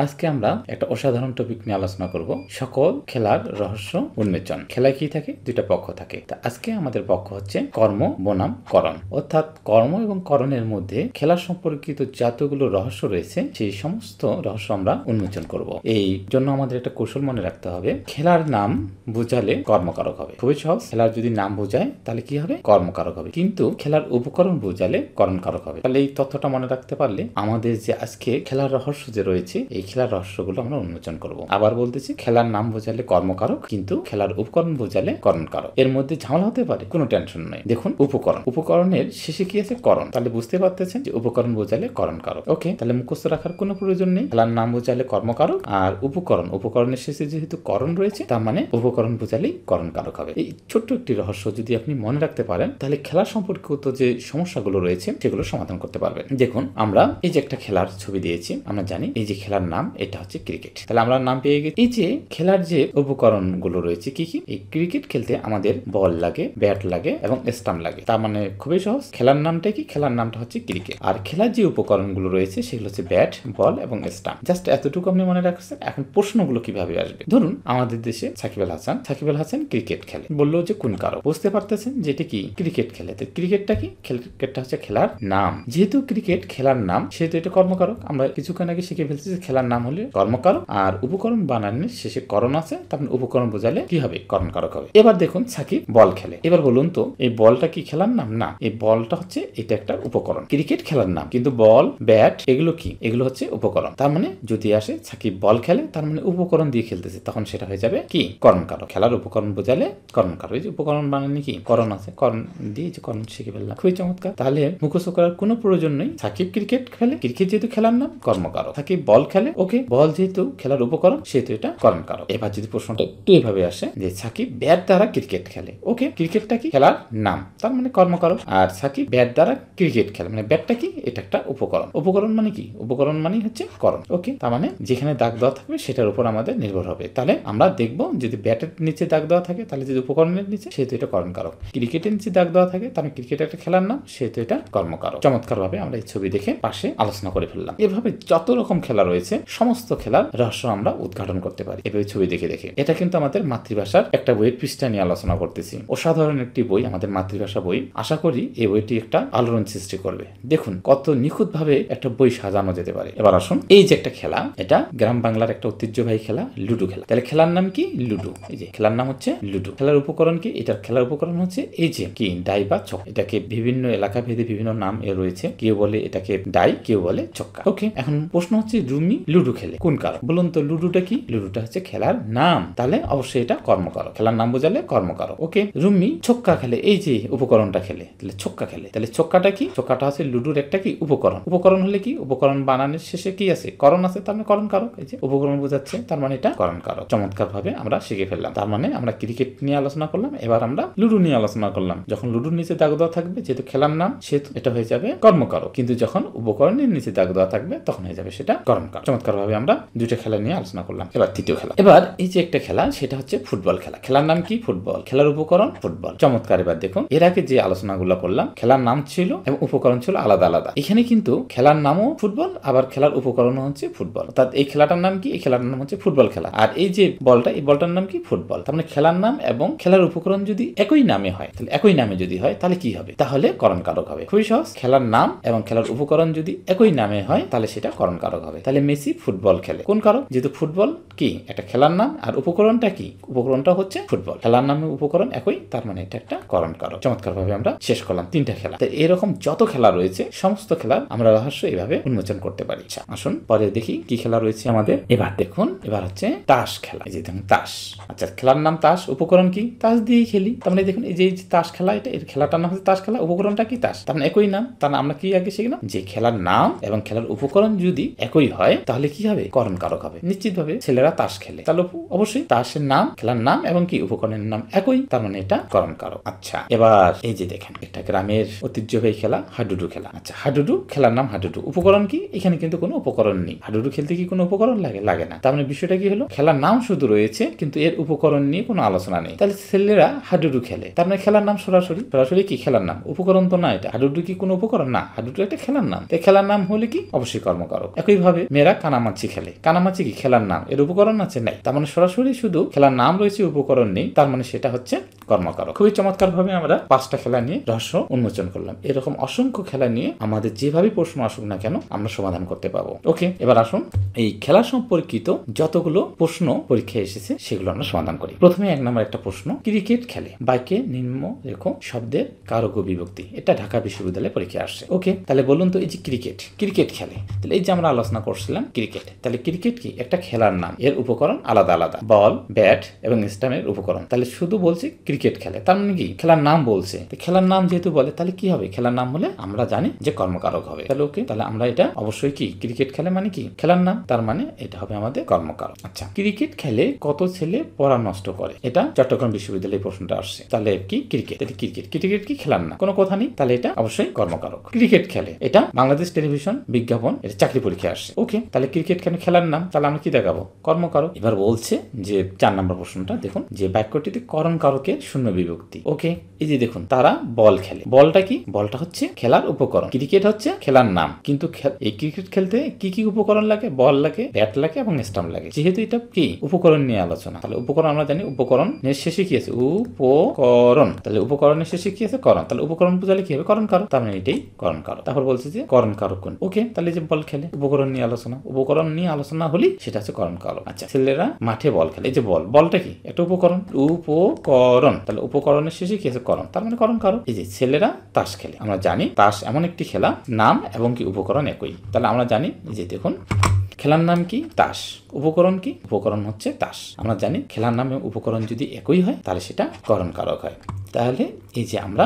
আজকে আমরা একটা অসাধারণ টপিক নিয়ে আলোচনা করব, সকল খেলার রহস্য উন্মোচন। খেলায় কি থাকে? দুইটা পক্ষ থাকে। তা আজকে আমাদের পক্ষ হচ্ছে কর্ম বনাম করণ, অর্থাৎ কর্ম এবং করণের মধ্যে খেলা সম্পর্কিত যতগুলো রহস্য রয়েছে সেই সমস্ত রহস্য আমরা উন্মোচন করব। এই জন্য আমাদের একটা কৌশল মনে রাখতে হবে, খেলার নাম বোঝালে কর্মকারক হবে। খুবই সহজ, খেলার যদি নাম বোঝায় তাহলে কি হবে? কর্মকারক হবে। কিন্তু খেলার উপকরণ বোঝালে করণকারক হবে। তাহলে এই তথ্যটা মনে রাখতে পারলে আমাদের যে আজকে খেলার রহস্য যে রয়েছে এই খেলার রহস্যগুলো আমরা উন্মোচন করব। আবার বলতেছি, খেলার নাম বোঝালে কর্মকারক, কিন্তু খেলার উপকরণ বোঝালে করণকারক। এর মধ্যে ঝামেলা হতে পারে, কোনো টেনশন নাই। দেখুন, উপকরণ, উপকরণের শেষে কি আছে? করণ। তাহলে বুঝতে পারতেছেন যে উপকরণ বোঝালে করণকারক। ওকে, তাহলে মুখস্থ রাখার কোনো প্রয়োজন নেই। খেলার নাম বোঝালে কর্মকারক, আর উপকরণ, উপকরণের শেষে যেহেতু করণ রয়েছে তার মানে উপকরণ বোঝালেই করণকারক হবে। এই ছোট্ট একটি রহস্য যদি আপনি মনে রাখতে পারেন তাহলে খেলা সম্পর্কিত যে সমস্যাগুলো রয়েছে সেগুলো সমাধান করতে পারবেন। দেখুন, আমরা এই যে একটা খেলার ছবি দিয়েছি, আমরা জানি এই যে খেলার নাম এটা হচ্ছে ক্রিকেট। তাহলে আমরা নাম পেয়ে গেছি। এই যে খেলার যে উপকরণ গুলো রয়েছে কি কি? এই ক্রিকেট খেলতে আমাদের বল লাগে, ব্যাট লাগে এবং স্টাম্প লাগে। তার মানে খুবই সহজ, খেলার নামটা কি? খেলার নামটা হচ্ছে ক্রিকেট। আর খেলার যে উপকরণ গুলো রয়েছে সেগুলো হচ্ছে ব্যাট, বল এবং স্টাম্প। জাস্ট এতটুকু আপনি মনে রাখছেন। এখন প্রশ্নগুলো কিভাবে আসবে? ধরুন, আমাদের দেশে সাকিব আল হাসান ক্রিকেট খেলে, বললো যে কোন কারক। বুঝতে পারতেছেন যে এটি কি? ক্রিকেট খেলে। তো ক্রিকেটটা কি? ক্রিকেটটা হচ্ছে খেলার নাম। যেহেতু ক্রিকেট খেলার নাম সেহেতু এটা কর্মকারক। আমরা কিছুক্ষণ আগে শিখে ফেলছি যে খেলার নাম হলে কর্মকারক, আর উপকরণ বানানোর শেষে করণ আছে, তারপরে উপকরণ বোঝালে কি হবে? করণকারক হবে। এবার দেখুন, সাকিব বল খেলে। এবার বলুন তো, এই বলটা কি খেলার নাম? না, এই বলটা হচ্ছে এটা একটা উপকরণ। ক্রিকেট খেলার নাম, কিন্তু বল, ব্যাট এগুলো কি? এগুলো হচ্ছে উপকরণ। তার মানে যদি আসে সাকিব বল খেলে, তার মানে উপকরণ দিয়ে খেলতেছে, তখন সেটা হয়ে যাবে কি? করণকারক। খেলার উপকরণ বোঝালে করণকারক। এই যে উপকরণ বানানি কি? করণ আছে, করণ দিয়ে যে করণ শিখে ফেললাম। খুবই চমৎকার। তাহলে মুখস্থ করার কোনো প্রয়োজন নেই। সাকিব ক্রিকেট খেলে, ক্রিকেট যেহেতু খেলার নাম কর্মকারক। সাকিব বল খেলে, ওকে, বল যেহেতু খেলার উপকরণ সেহেতু এটা করণকারক। এবার যদি প্রশ্নটা একটু এভাবে আসে যে সাকিব ব্যাট দ্বারা ক্রিকেট খেলে, ওকে, ক্রিকেটটা কি? খেলার নাম, তার মানে কর্মকারক। আর সাকিব ব্যাট দ্বারা ক্রিকেট খেলে, মানে ব্যাটটা কি? এটা একটা উপকরণ। উপকরণ মানে কি? উপকরণ মানে হচ্ছে করণ। ওকে, তার মানে যেখানে দাগ দেওয়া থাকবে সেটার উপর আমাদের নির্ভর হবে। তাহলে আমরা দেখবো যদি ব্যাটের নিচে দাগ দেওয়া থাকে তাহলে যদি উপকরণের নিচে, সেহেতু এটা করণকারক। ক্রিকেটের নিচে দাগ দেওয়া থাকে তাহলে ক্রিকেট একটা খেলার নাম, সেহেতু এটা কর্মকারক। চমৎকার ভাবে আমরা এই ছবি দেখে পাশে আলোচনা করে ফেললাম। এভাবে যত রকম খেলা রয়েছে সমস্ত খেলার রহস্য আমরা উদ্ঘাটন করতে পারি এভাবে ছবি দেখে দেখে। এটা কিন্তু আমাদের মাতৃভাষার একটা বইয়ের পৃষ্ঠা নিয়ে আলোচনা করতেছি। অসাধারণ একটি বই, আমাদের মাতৃভাষা বই। আশা করি এই বইটি একটা আলোড়ন সৃষ্টি করবে। দেখুন কত নিখুঁত ভাবে একটা বই সাজানো যেতে পারে। এবার আসুন, এই যে একটা খেলা, এটা গ্রাম বাংলার একটা ঐতিহ্যবাহী খেলা, লুডো খেলা। তাহলে খেলার নাম কি? লুডো। এই যে খেলার নাম হচ্ছে লুডো। খেলার উপকরণ কি? এটার খেলার উপকরণ হচ্ছে এই যে কি? ডাই বা ছক। এটাকে বিভিন্ন এলাকা ভেদে বিভিন্ন নাম রয়েছে। কেউ বলে এটাকে ডাই, কেউ বলে ছক্কা। ওকে, এখন প্রশ্ন হচ্ছে রুমি লুডো খেলে, কোন কারক? বলুন তো লুডোটা কি? লুডোটা হচ্ছে খেলার নাম, তাহলে অবশ্যই এটা কর্মকারক। খেলার নাম বোঝালে কর্মকারক। ওকে, রুমি ছক্কা খেলে, এই যে উপকরণটা খেলে, তাহলে ছক্কা খেলে। তাহলে ছক্কাটা কি? ছক্কাটা হচ্ছে লুডোর একটা কি? উপকরণ। উপকরণ হলে কি? উপকরণ বানানোর শেষে কি আছে? করণ আছে, তার মানে করণকারক। এই যে উপকরণ বোঝাচ্ছে, তার মানে এটা করণকারক। চমৎকার ভাবে আমরা শিখে ফেললাম। তার মানে আমরা ক্রিকেট নিয়ে আলোচনা করলাম, এবার আমরা লুডো নিয়ে আলোচনা করলাম। যখন লুডোর নিচে দাগ দেওয়া থাকবে, যেহেতু খেলার নাম, সেহেতু এটা হয়ে যাবে কর্মকারক। কিন্তু যখন উপকরণের নিচে দাগ দেওয়া থাকবে তখন হয়ে যাবে সেটা করণকারক। চমৎকার ভাবে আমরা দুইটা খেলা নিয়ে আলোচনা করলাম। এবার তৃতীয় খেলা। এবার এই যে একটা খেলা, সেটা হচ্ছে ফুটবল খেলা। খেলার নাম কি? ফুটবল। খেলার উপকরণ ফুটবল। চমৎকার। এবার দেখুন, এর আগে যে আলোচনাগুলো করলাম, খেলার নাম ছিল এবং উপকরণ ছিল আলাদা আলাদা। এখানে কিন্তু খেলার নামও ফুটবল, আবার খেলার উপকরণও হচ্ছে ফুটবল। অর্থাৎ এই খেলাটার নাম কি? এই খেলাটার নাম হচ্ছে ফুটবল খেলা। আর এই যে বলটা, এই বলটার নাম কি? ফুটবল। তার মানে খেলার নাম এবং খেলার উপকরণ যদি একই নামে হয়, তাহলে একই নামে যদি হয় তাহলে কি হবে? তাহলে করণকারক হবে। খুবই সহজ, খেলার নাম এবং খেলার উপকরণ যদি একই নামে হয় তাহলে সেটা করণকারক হবে। তাহলে মেসি ফুটবল খেলে, কোন কারক? যেহেতু ফুটবল কি? একটা খেলার নাম, আর উপকরণটা কি? উপকরণটা হচ্ছে ফুটবল। খেলার নাম উপকরণ একই, তার মানে এটা একটা করণকারক। চমৎকার ভাবে আমরা শেষ করলাম তিনটা খেলা। তো এরকম যত খেলা রয়েছে সমস্ত খেলার আমরা রহস্য এইভাবে উন্মোচন করতে পারি। আসুন পরে দেখি কি খেলা রয়েছে আমাদের। এবার দেখুন, এবার হচ্ছে তাস খেলা। এই যে দেখুন তাস। আচ্ছা, খেলার নাম তাস, উপকরণ কি? তাস দিয়ে খেলি। তার মানে দেখুন, এই যে তাস খেলা, এটা এর খেলাটার নাম হচ্ছে তাস খেলা, উপকরণটা কি? তাস। তার মানে একই নাম। তার আমরা কি আগে শিখলাম যে খেলার নাম এবং খেলার উপকরণ যদি একই হয় তাহলে কি হবে? করণকারক হবে। নিশ্চিতভাবে ছেলেরা ছেলেরা তাস খেলে, তাহলে অবশ্যই তাসের নাম, খেলার নাম এবং কি উপকরণের নাম একই, তার মানে এটা করণ কারক। আচ্ছা, এবার এই যে দেখেন একটা গ্রামের ঐতিহ্যবাহী খেলা হাডুডু খেলা। আচ্ছা, হাডুডু খেলার নাম হাডুডু, উপকরণ কি? এখানে কিন্তু কোনো উপকরণ নেই। হাডুডু খেলতে কি কোনো উপকরণ লাগে? লাগে না। তার মানে বিষয়টা কি হলো, খেলার নাম শুধু রয়েছে কিন্তু এর উপকরণ নিয়ে কোনো আলোচনা নেই। তাহলে ছেলেরা হাডুডু খেলে, তার মানে খেলার নাম সরাসরি কি খেলার নাম, উপকরণ তো না। এটা হাডুডু কি কোনো উপকরণ? না, হাডুডু একটা খেলার নাম। তাই খেলার নাম হলে কি অবশ্যই কর্মকারক। একইভাবে মেয়েরা কানামাছি খেলে, কানামাছি কি খেলার নাম, এর উপকরণ আছে? নাই। তার মানে সরাসরি শুধু খেলার নাম রয়েছে, উপকরণ নেই, তার মানে সেটা হচ্ছে কর্মকারক। খুবই চমৎকার ভাবে আমরা 5টা খেলা নিয়ে রহস্য উন্মোচন করলাম। এরকম অসংখ্য খেলা নিয়ে আমাদের যেভাবে প্রশ্ন আসুক না কেন আমরা সমাধান করতে পারবো। ওকে, এবার আসুন এই খেলা সম্পর্কিত যতগুলো প্রশ্ন পরীক্ষায় এসেছে সেগুলো আমরা সমাধান করি। প্রথমে 1 নম্বর একটা প্রশ্ন, ক্রিকেট খেলে, বাক্যে নিম্নরেখ শব্দের কারক ও বিভক্তি। এটা ঢাকা বিশ্ববিদ্যালয়ে পরীক্ষায় আসছে। ওকে, তাহলে বলুন তো এই যে ক্রিকেট খেলে, তাহলে এই যে আমরা আলোচনা করছিলাম ক্রিকেট, তাহলে ক্রিকেট কি একটা খেলার নাম, এর উপকরণ আলাদা আলাদা, বল, ব্যাট এবং স্টাম্পের উপকরণ। তাহলে শুধু বলছি ক্রিকেট খেলে, তার মানে কি খেলার নাম বলছে। খেলার নাম যেহেতু বলে তাহলে কি হবে, খেলার নাম হলে আমরা জানি যে কর্মকারক হবে। তাহলে ওকে, তাহলে আমরা এটা অবশ্যই কি ক্রিকেট খেলে মানে কি খেলার নাম, তার মানে এটা হবে আমাদের কর্মকারক। আচ্ছা, ক্রিকেট খেলে কত ছেলে পড়া নষ্ট করে, এটা চট্টগ্রাম বিশ্ববিদ্যালয়ে প্রশ্নটা আসছে। তাহলে কি ক্রিকেট কি খেলার নাম, কোনো কথা নেই, তাহলে এটা অবশ্যই কর্মকারক। ক্রিকেট খেলে, এটা বাংলাদেশ টেলিভিশন বিজ্ঞাপন, এটা চাকরি পরীক্ষা আসছে। ওকে, তাহলে ক্রিকেট কেন খেলার নাম, তাহলে আমরা কি দেখাবো, কর্মকারক। এবার বলছে যে 4 নম্বর প্রশ্নটা দেখুন, যে বাক্যটিতে করণ কারকের শূন্য বিভক্তি। ওকে, এই যে দেখুন তারা বল খেলে, বলটা কি, বলটা হচ্ছে খেলার উপকরণ, ক্রিকেট হচ্ছে খেলার নাম, কিন্তু এই ক্রিকেট খেলতে কি কি উপকরণ লাগে, বল লাগে, ব্যাট লাগে এবং স্টাম্প লাগে। যেহেতু এটা কি উপকরণ নিয়ে আলোচনা, তাহলে উপকরণ আমরা জানি উপকরণের শেষে কি আছে, উপকরণ, তাহলে উপকরণের শেষে কি আছে, করণ, তাহলে উপকরণ বোঝালে কি হবে, করণ কারক, তার মানে এটাই করণ কারক। তারপর বলছে যে করণ কারক কোন। ওকে, তাহলে যে বল খেলে, উপকরণ নিয়ে আলোচনা হলেই সেটা হচ্ছে করণ কারক। আচ্ছা, ছেলেরা মাঠে বল খেলে, এই যে বলটা কি একটা উপকরণ, তাহলে উপকরণের শেষে কি আছে, করণ, তার মানে করণ কারক। এই যে ছেলেরা তাস খেলে, আমরা জানি তাস এমন একটি খেলা, নাম এবং কি উপকরণ একই, তাহলে আমরা জানি যে দেখুন খেলার নাম কি তাস, উপকরণ কি, উপকরণ হচ্ছে তাস। আমরা জানি খেলার নাম এবং উপকরণ যদি একই হয় তাহলে সেটা করণ কারক হয়। তাহলে এই যে আমরা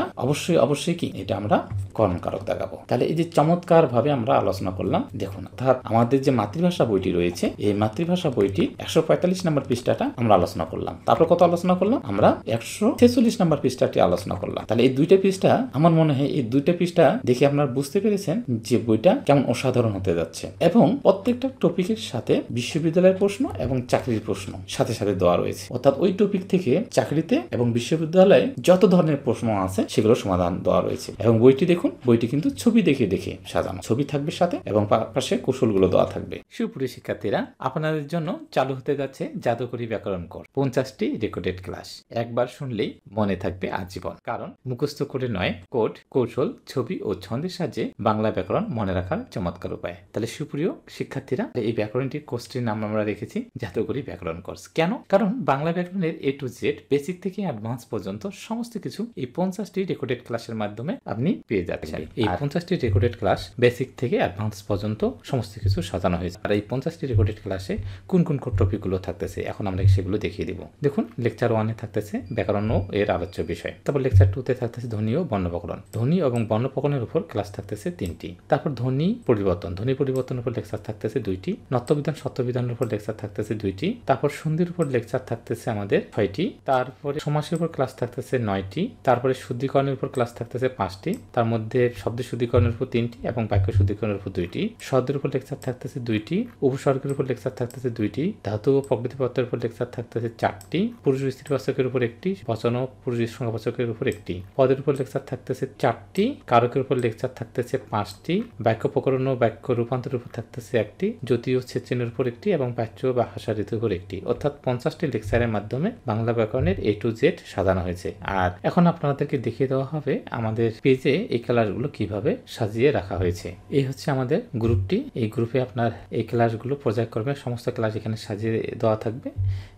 অবশ্যই কি এটা আমরা করণ কারক দেখাবো। তাহলে এই যে চমৎকার ভাবে আমরা আলোচনা করলাম, দেখুন অর্থাৎ আমাদের যে মাতৃভাষা বইটি রয়েছে, এই মাতৃভাষা বইটি 145 নম্বর পৃষ্ঠাটা আমরা আলোচনা করলাম। তারপর কত আলোচনা করলাম আমরা, 146 নম্বর পৃষ্ঠাটি আলোচনা করলাম। তাহলে এই 2টা পৃষ্ঠা, আমার মনে হয় এই 2টা পৃষ্ঠা দেখে আপনারা বুঝতে পেরেছেন যে বইটা কেমন অসাধারণ হতে যাচ্ছে, এবং প্রত্যেকটা টপিকের সাথে বিশ্ববিদ্যালয়ের প্রশ্ন এবং চাকরির প্রশ্ন সাথে সাথে দেওয়া রয়েছে। অর্থাৎ ওই টপিক থেকে চাকরিতে এবং বিশ্ববিদ্যালয়ে যত ধরনের প্রশ্ন আছে সেগুলো সমাধান দেওয়া রয়েছে। এবং বইটি দেখুন, বইটি কিন্তু ছবি দেখে সাজানো, ছবি থাকবে সাথে এবং পাশে কৌশলগুলো দেওয়া থাকবে। সুপ্রিয় শিক্ষার্থীরা, আপনাদের জন্য চালু হতে যাচ্ছে জাদুকরী ব্যাকরণ কোর্স, 50টি রেকর্ডেড ক্লাস। একবার শুনলেই মনে থাকবে আজীবন, কারণ মুখস্থ করে নয়, কোড, কৌশল, ছবি ও ছন্দের সাহায্যে বাংলা ব্যাকরণ মনে রাখার চমৎকার উপায়। তাহলে সুপ্রিয় শিক্ষার্থীরা, এই ব্যাকরণটির কোর্সটির নাম আমরা রেখেছি জাদুকরী ব্যাকরণ কোর্স। কেন? কারণ বাংলা ব্যাকরণের A to Z, বেসিক থেকে অ্যাডভান্স পর্যন্ত সমস্ত কিছু এই 50টি রেকর্ডেড ক্লাসের মাধ্যমে আপনি পেয়ে যাচ্ছেন। এই 50টি রেকর্ডেড ক্লাস বেসিক থেকে অ্যাডভান্স পর্যন্ত সমস্ত কিছু সাজানো হয়েছে। আর এই 50টি রেকর্ডেড ক্লাসে কোন কোন টপিকগুলো থাকতেছে এখন আমরা সেগুলো দেখিয়ে দিব। দেখুন, লেকচার 1-এ থাকতেছে ব্যাকরণ ও এর আলোচ্য বিষয়। তারপর লেকচার 2-তে থাকতেছে ধ্বনি ও বর্ণপ্রকরণ। ধ্বনি এবং বর্ণপ্রকরণের উপর ক্লাস থাকতেছে 3টি। তারপর ধ্বনি পরিবর্তনের উপর লেকচার থাকতেছে 2টি। নত্যবিধান সত্যবিধানের উপর লেকচার থাকতেছে 2টি। তারপর সন্ধির উপর লেকচার থাকতেছে আমাদের 6টি। তারপরে সমাসের উপর ক্লাস থাকতেছে 9টি। তারপরে শুদ্ধিকরণের উপর ক্লাস থাকতেছে 5টি। তার মধ্যে শব্দ শুদ্ধিকরণের উপর 3টি এবং বাক্য শুদ্ধিকরণের উপর 2টি। শব্দের উপর লেকচার থাকতেছে 2টি। উপসর্গের উপর লেকচার থাকতেছে 2টি। ধাতু ও প্রকৃতিপত্রের উপর লেকচার থাকতেছে 4টি। পুরুষ স্ত্রীবাচকের উপর 1টি। বচন ও পুরুষ সংখ্যাবাচকের উপর 1টি। পদের উপর লেকচার থাকতেছে 4টি। কারকের উপর লেকচার থাকতেছে 5টি। বাক্য প্রকরণ ও বাক্য রূপান্তরের উপর থাকতেছে 1টি। জ্যোতি ও ছেদ চিহ্নের উপর 1টি এবং বাচ্য বা ভাষা রীতির উপর 1টি। অর্থাৎ 50টি লেকচারের মাধ্যমে বাংলা ব্যাকরণের A to Z সাজানো হয়েছে। আর এখন আপনাদেরকে দেখিয়ে দেওয়া হবে আমাদের পেজে এই ক্লাসগুলো কিভাবে সাজিয়ে রাখা হয়েছে। এই হচ্ছে আমাদের গ্রুপটি। এই গ্রুপে আপনার এই ক্লাসগুলো পর্যায়ক্রমে সমস্ত ক্লাস এখানে সাজিয়ে দেওয়া থাকবে।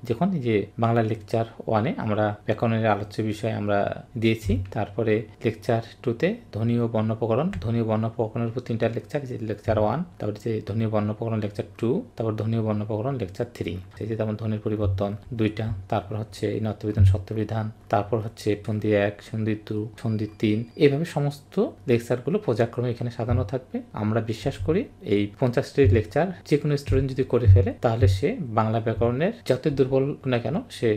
দেখুন, এই যে বাংলা লেকচার 1-এ আমরা ব্যাকরণের আলোচ্য বিষয় আমরা দিয়েছি। তারপরে লেকচার 2-তে ধ্বনি ও বর্ণপ্রকরণের উপর 3টা লেকচার, যে লেকচার 1, তারপরে যে ধ্বনি ও বর্ণপ্রকরণ লেকচার 2, তারপর ধ্বনি ও বর্ণপ্রকরণ লেকচার 3। সেই যে যেমন ধ্বনির পরিবর্তন 2টা, তারপর হচ্ছে নত্যবিধান সত্যবিধান, তারপর হচ্ছে ফন্দি 1, সন্ধি 2, সন্ধি 3 এইভাবে সমস্ত লেকচারগুলো পর্যায়ক্রমে এখানে সাজানো থাকবে। আমরা বিশ্বাস করি এই 50টি লেকচার যে কোনো স্টুডেন্ট যদি করে ফেলে তাহলে সে বাংলা ব্যাকরণের যত দুর্বল না কেন সে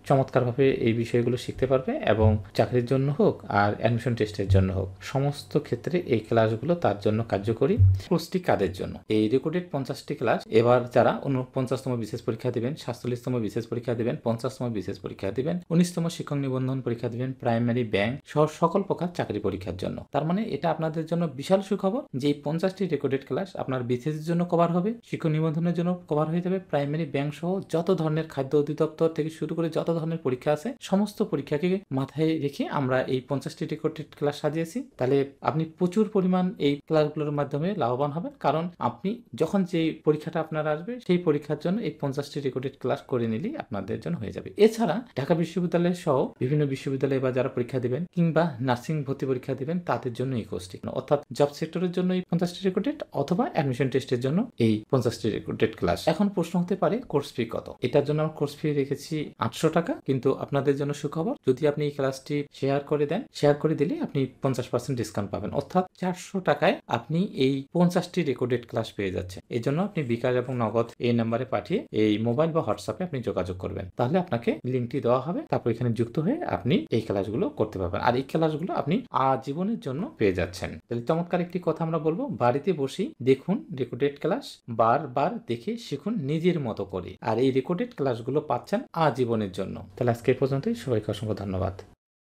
চমৎকারভাবে এই বিষয়গুলো শিখতে পারবে এবং চাকরির জন্য হোক আর অ্যাডমিশন টেস্টের জন্য হোক সমস্ত ক্ষেত্রে এই ক্লাসগুলো তার জন্য কার্যকরী। কোর্সটি কাদের জন্য? এই রেকর্ডেড 50টি ক্লাস এবার যারা 49তম বিশেষ পরীক্ষা দিবেন, 47তম বিশেষ পরীক্ষা দিবেন, 50তম বিশেষ পরীক্ষা দিবেন, 19তম শিক্ষক নিবন্ধন পরীক্ষা দিবেন, প্রাইমারি, ব্যাংক সহ সকল প্রকার চাকরি পরীক্ষার জন্য। তার মানে এটা আপনাদের জন্য বিশাল সুখবর যে এই 50টি রেকর্ডেড ক্লাস আপনার বিসিএসের জন্য কভার হবে, শিক্ষক নিবন্ধনের জন্য কভার হয়ে যাবে, প্রাইমারি, ব্যাংক সহ যত ধরনের খাদ্য অধিদপ্তর থেকে শুরু করে যত ধরনের পরীক্ষা আছে সমস্ত পরীক্ষাকে মাথায় রেখে আমরা এই 50টি রেকর্ডেড ক্লাস সাজিয়েছি। তাহলে আপনি প্রচুর পরিমাণ এই ক্লাসগুলোর মাধ্যমে লাভবান হবেন, কারণ আপনি যখন যে পরীক্ষাটা আপনার আসবে সেই পরীক্ষার জন্য এই 50টি রেকর্ডেড ক্লাস করে নিলেই আপনাদের জন্য হয়ে যাবে। এছাড়া ঢাকা বিশ্ববিদ্যালয় সহ বিভিন্ন বিশ্ববিদ্যালয়ে বা যারা পরীক্ষা দিবেন কিংবা নার্সিং ভর্তি পরীক্ষা দিবেন তাদের জন্য এই কোর্সটি, অর্থাৎ জব সেক্টরের জন্য এই 50টি রেকর্ডেড অথবা অ্যাডমিশন টেস্টের জন্য এই 50টি রেকর্ডেড ক্লাস। এখন প্রশ্ন হতে পারে কোর্স ফি কত? এটার জন্য আমরা কোর্স ফি রেখেছি 800 টাকা। কিন্তু আপনাদের জন্য সুখবর, যদি আপনি এই ক্লাসটি শেয়ার করে দেন, শেয়ার করে দিলে আপনি 50% ডিসকাউন্ট পাবেন, অর্থাৎ 400 টাকায় আপনি এই 50টি রেকর্ডেড ক্লাস পেয়ে যাচ্ছেন। এই জন্য আপনি বিকাশ এবং নগদ এই নাম্বারে পাঠিয়ে এই মোবাইল বা হোয়াটসঅ্যাপে আপনি যোগাযোগ করবেন, তাহলে আপনাকে লিঙ্কটি দেওয়া হবে, তারপর এখানে যুক্ত হয়ে আপনি এই ক্লাসগুলো করতে পারবেন। আর এই ক্লাসগুলো আপনি আজীবনের জন্য পেয়ে যাচ্ছেন। তাহলে চমৎকার একটি কথা আমরা বলবো, বাড়িতে বসেই দেখুন রেকর্ডেড ক্লাস, বারবার দেখে শিখুন নিজের মতো করে, আর এই রেকর্ডেড ক্লাসগুলো পাচ্ছেন আজীবনের জন্য। তাহলে আজকে এই পর্যন্তই, সবাইকে অসংখ্য ধন্যবাদ।